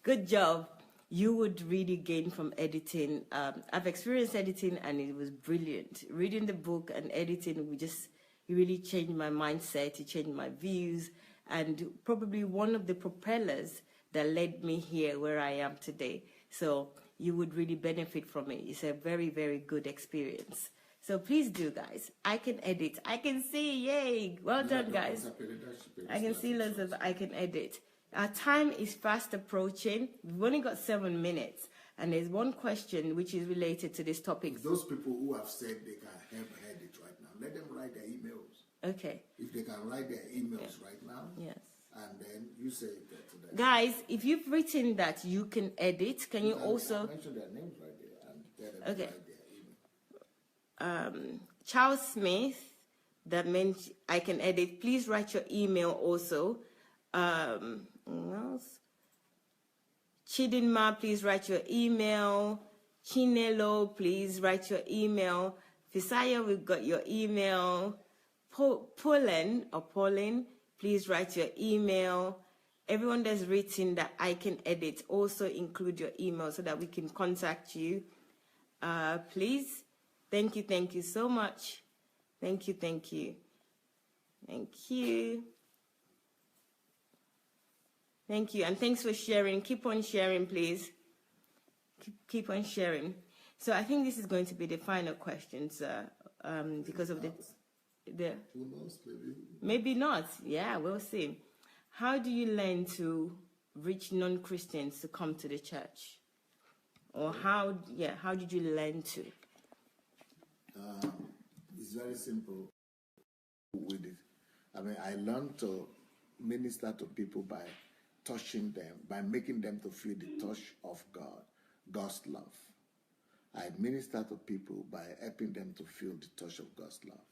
Good job. You would really gain from editing. I've experienced editing, and it was brilliant. Reading the book and editing, it really changed my mindset. It changed my views, and probably one of the propellers that led me here where I am today. So you would really benefit from it. It's a very, very good experience. So please do, guys. I can edit. I can see. Yay. Well done, guys. I can see loads of I can edit. Our time is fast approaching. We've only got 7 minutes. And there's one question which is related to this topic. Those people who have said they can help edit right now, let them write their emails. Okay. If they can write their emails right now. Yes. And then you say that to them. Guys, if you've written that you can edit, can you also mention their names right there and tell them to write their email. Charles Smith, that meant I can edit. Please write your email also. Else? Chidinma, please write your email. Chinelo, please write your email. Fisaya, we've got your email. Pauline, please write your email. Everyone that's written that I can edit, also include your email so that we can contact you. Please. Thank you so much. Thank you. Thank you. And thanks for sharing. Keep on sharing, please. Keep on sharing. So I think this is going to be the final questions because of the Who knows, maybe not. Yeah, we'll see. How do you learn to reach non-Christians to come to the church? Or how did you learn to? It's very simple with it. I mean, I learned to minister to people by touching them, by making them to feel the touch of God, God's love. I minister to people by helping them to feel the touch of God's love.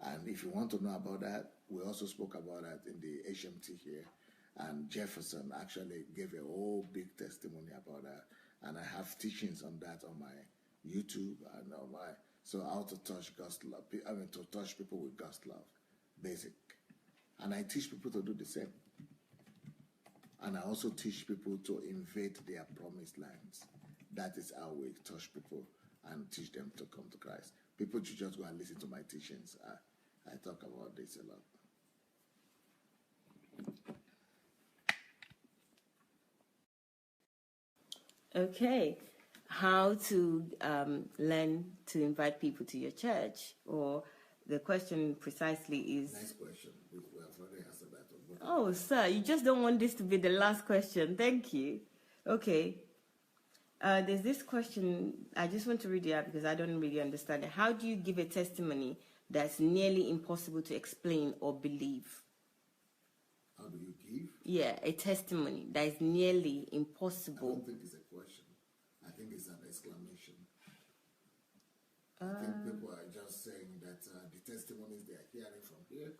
And if you want to know about that, we also spoke about that in the HMT here. And Jefferson actually gave a whole big testimony about that. And I have teachings on that on my YouTube and on my, so how to touch God's love, to touch people with God's love, basic. And I teach people to do the same. And I also teach people to invade their promised lands. That is how we touch people and teach them to come to Christ. People should just go and listen to my teachings. I talk about this a lot. Okay. How to learn to invite people to your church? Or the question precisely is... Next question. We have already answered that one. Oh, sir, you just don't want this to be the last question. Thank you. Okay. There's this question. I just want to read it out because I don't really understand it. How do you give a testimony that's nearly impossible to explain or believe? How do you give? Yeah, a testimony that is nearly impossible. I don't think it's a question. I think it's an exclamation. I think people are just saying that the testimonies they are hearing from here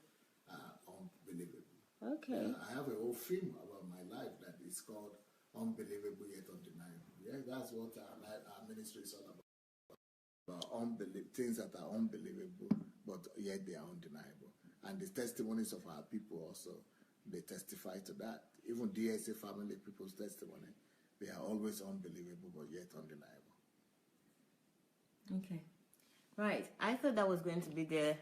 are unbelievable. Okay. I have a whole film about my life that is called Unbelievable Yet Undeniable. Yeah, that's what our ministry is all about. Things that are unbelievable, but yet they are undeniable. And the testimonies of our people also, they testify to that. Even DSA family people's testimony, they are always unbelievable, but yet undeniable. Okay. Right. I thought that was going to be the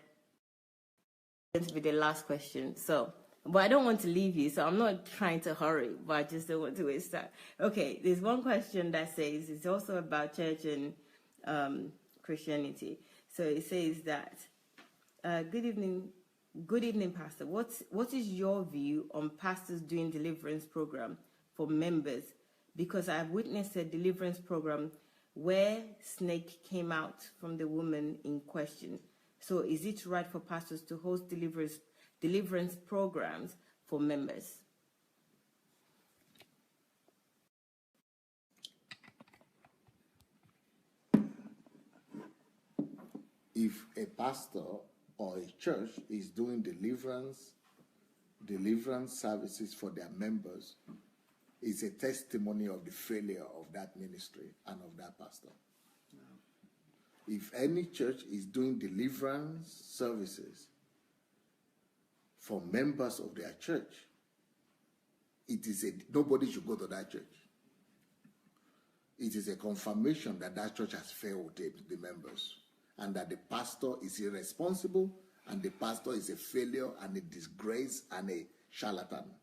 last question. So, but I don't want to leave you, so I'm not trying to hurry, but I just don't want to waste time. Okay, there's one question that says, it's also about church and Christianity. So it says that, good evening, Pastor. What is your view on pastors doing deliverance program for members? Because I've witnessed a deliverance program where snake came out from the woman in question. So is it right for pastors to host deliverance programs for members? If a pastor or a church is doing deliverance services for their members, it's a testimony of the failure of that ministry and of that pastor. No. If any church is doing deliverance services for members of their church, nobody should go to that church. It is a confirmation that that church has failed the members, and that the pastor is irresponsible, and the pastor is a failure and a disgrace and a charlatan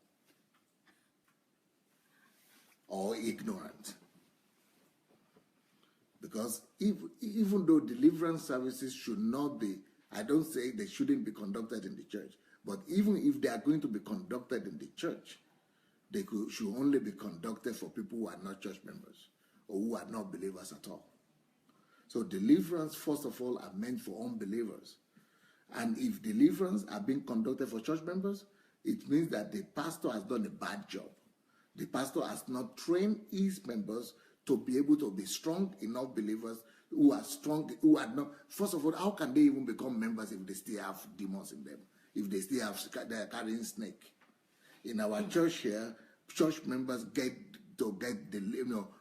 or ignorant. Because even though deliverance services should not be, I don't say they shouldn't be conducted in the church, but even if they are going to be conducted in the church, they should only be conducted for people who are not church members or who are not believers at all. So deliverance, first of all, are meant for unbelievers. And if deliverance are being conducted for church members, it means that the pastor has done a bad job. The pastor has not trained his members to be able to be strong enough believers who are strong, who are not. First of all, how can they even become members if they still have demons in them? If they still have, they are carrying snake. In our church here, church members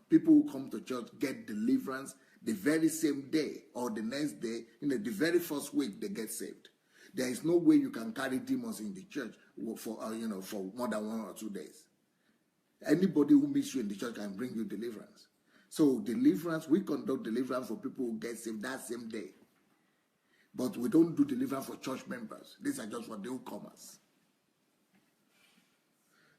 people who come to church get deliverance the very same day or the next day, the very first week they get saved. There is no way you can carry demons in the church for more than 1 or 2 days. Anybody who meets you in the church can bring you deliverance. So deliverance, we conduct deliverance for people who get saved that same day. But we don't do deliverance for church members. These are just for newcomers.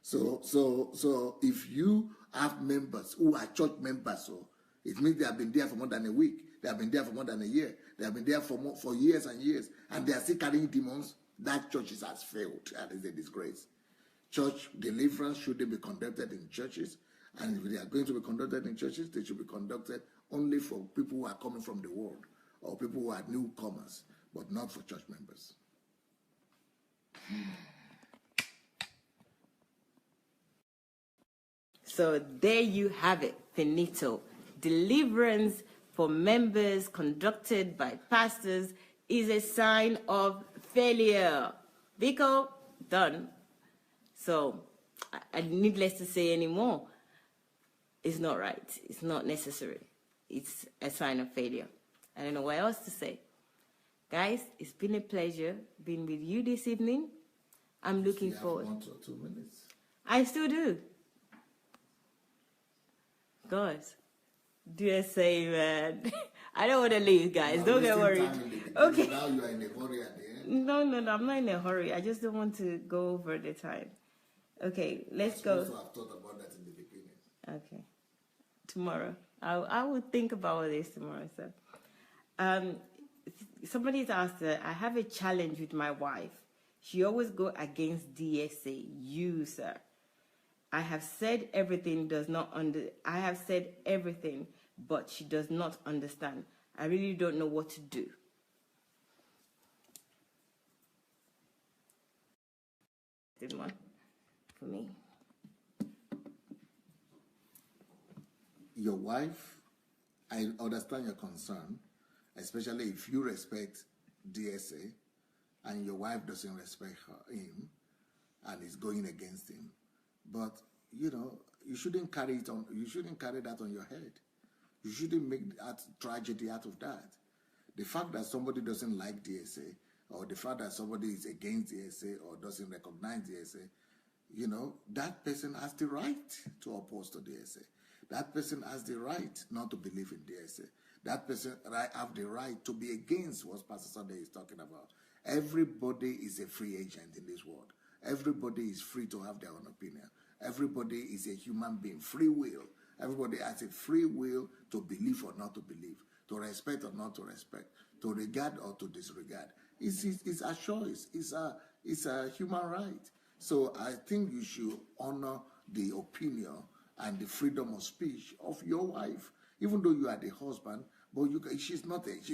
So if you have members who are church members, so it means they have been there for more than a week. They have been there for more than a year. They have been there for years and years, and they are still carrying demons. That church has failed. That is a disgrace. Church deliverance shouldn't be conducted in churches, and if they are going to be conducted in churches, they should be conducted only for people who are coming from the world or people who are newcomers, but not for church members. So there you have it, finito. Deliverance for members conducted by pastors is a sign of failure. Vico, done. So, I needless to say anymore. It's not right. It's not necessary. It's a sign of failure. I don't know what else to say. Guys, it's been a pleasure being with you this evening. I'm looking forward. 1 or 2 minutes. I still do. Guys, DSA, man. I don't want to leave, guys. Don't get worried. Okay. Now you are in a hurry at the end. No, I'm not in a hurry. I just don't want to go over the time. Okay, let's go. I thought about that in the beginning. Okay. Tomorrow. I will think about all this tomorrow. So, somebody's asked, I have a challenge with my wife. She always go against DSA. You, sir. I have said everything, but she does not understand. I really don't know what to do. This one for me. Your wife, I understand your concern, especially if you respect DSA and your wife doesn't respect him and is going against him. But, you know, you shouldn't carry that on your head. You shouldn't make that tragedy out of that. The fact that somebody doesn't like DSA, or the fact that somebody is against DSA or doesn't recognize DSA, you know, that person has the right to oppose to DSA. That person has the right not to believe in DSA. That person have the right to be against what Pastor Sandey is talking about. Everybody is a free agent in this world. Everybody is free to have their own opinion. Everybody is a human being, free will. Everybody has a free will to believe or not to believe, to respect or not to respect, to regard or to disregard. It's a choice. It's a human right. So I think you should honor the opinion and the freedom of speech of your wife, even though you are the husband. But she's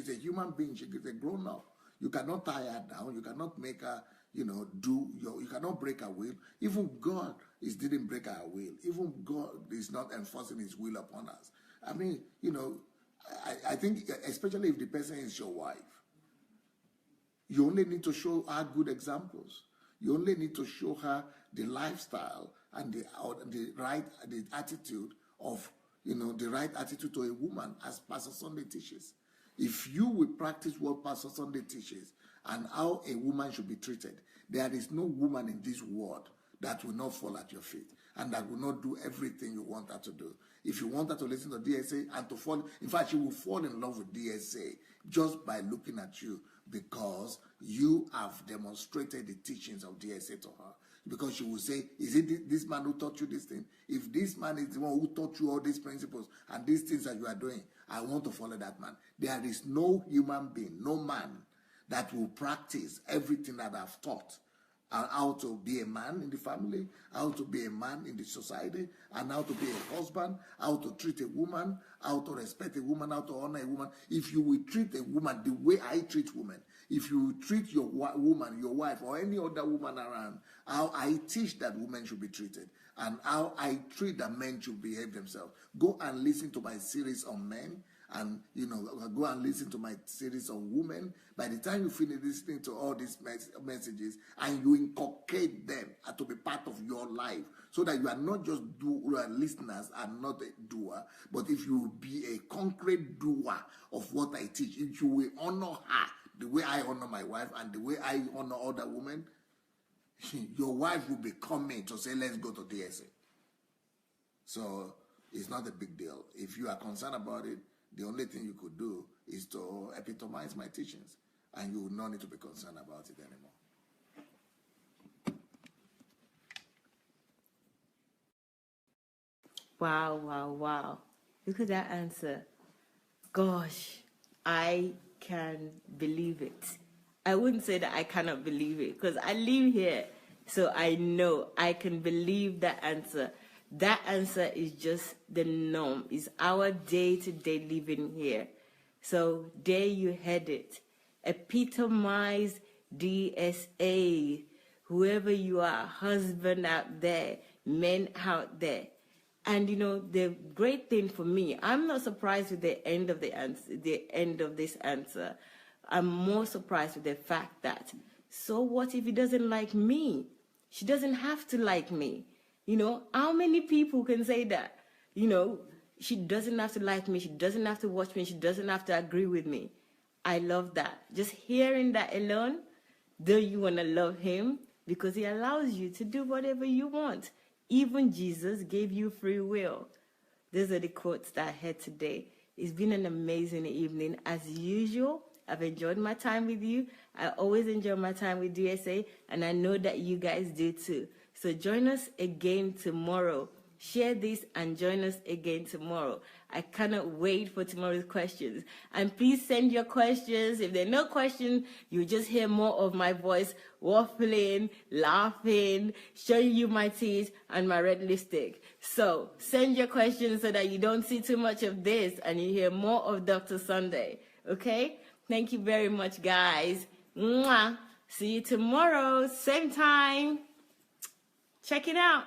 a human being. She is a grown up. You cannot tie her down. You cannot make her, you know, you cannot break her will. Even God didn't break her will. Even God is not enforcing his will upon us. I mean, you know, I think, especially if the person is your wife, you only need to show her good examples. You only need to show her the lifestyle and the attitude of, you know, the right attitude to a woman, as Pastor Sandey teaches. If you will practice what Pastor Sandey teaches and how a woman should be treated, there is no woman in this world that will not fall at your feet and that will not do everything you want her to do. If you want her to listen to DSA and to fall, in fact, she will fall in love with DSA just by looking at you, because you have demonstrated the teachings of DSA to her. Because she will say, is it this man who taught you this thing? If this man is the one who taught you all these principles and these things that you are doing, I want to follow that man. There is no human being, no man that will practice everything that I've taught. And how to be a man in the family, how to be a man in the society, and how to be a husband, how to treat a woman, how to respect a woman, how to honor a woman. If you will treat a woman the way I treat women, if you will treat your woman, your wife, or any other woman around, how I teach that women should be treated, and how I treat that men should behave themselves. Go and listen to my series on men, and, you know, go and listen to my series on women. By the time you finish listening to all these messages and you inculcate them to be part of your life, so that you are not just listeners and not a doer, but if you will be a concrete doer of what I teach, if you will honor her the way I honor my wife and the way I honor other women, your wife will be coming to say, let's go to DSA. So it's not a big deal. If you are concerned about it, the only thing you could do is to epitomize my teachings, and you will not need to be concerned about it anymore. Wow. Look at that answer. Gosh, I can believe it. I wouldn't say that I cannot believe it, because I live here, so I know I can believe that answer. That answer is just the norm. It's our day-to-day living here. So there you had it. Epitomize DSA. Whoever you are, husband out there, men out there. And you know, the great thing for me, I'm not surprised with the end of the answer, the end of this answer. I'm more surprised with the fact that, so what if he doesn't like me? She doesn't have to like me. You know, how many people can say that? You know, she doesn't have to like me. She doesn't have to watch me. She doesn't have to agree with me. I love that. Just hearing that alone, do you want to love him? Because he allows you to do whatever you want. Even Jesus gave you free will. Those are the quotes that I heard today. It's been an amazing evening. As usual, I've enjoyed my time with you. I always enjoy my time with DSA, and I know that you guys do too. So join us again tomorrow. Share this and join us again tomorrow. I cannot wait for tomorrow's questions. And please send your questions. If there are no questions, you just hear more of my voice waffling, laughing, showing you my teeth and my red lipstick. So send your questions so that you don't see too much of this and you hear more of Dr. Sandey. Okay? Thank you very much, guys. Mwah. See you tomorrow, same time. Check it out.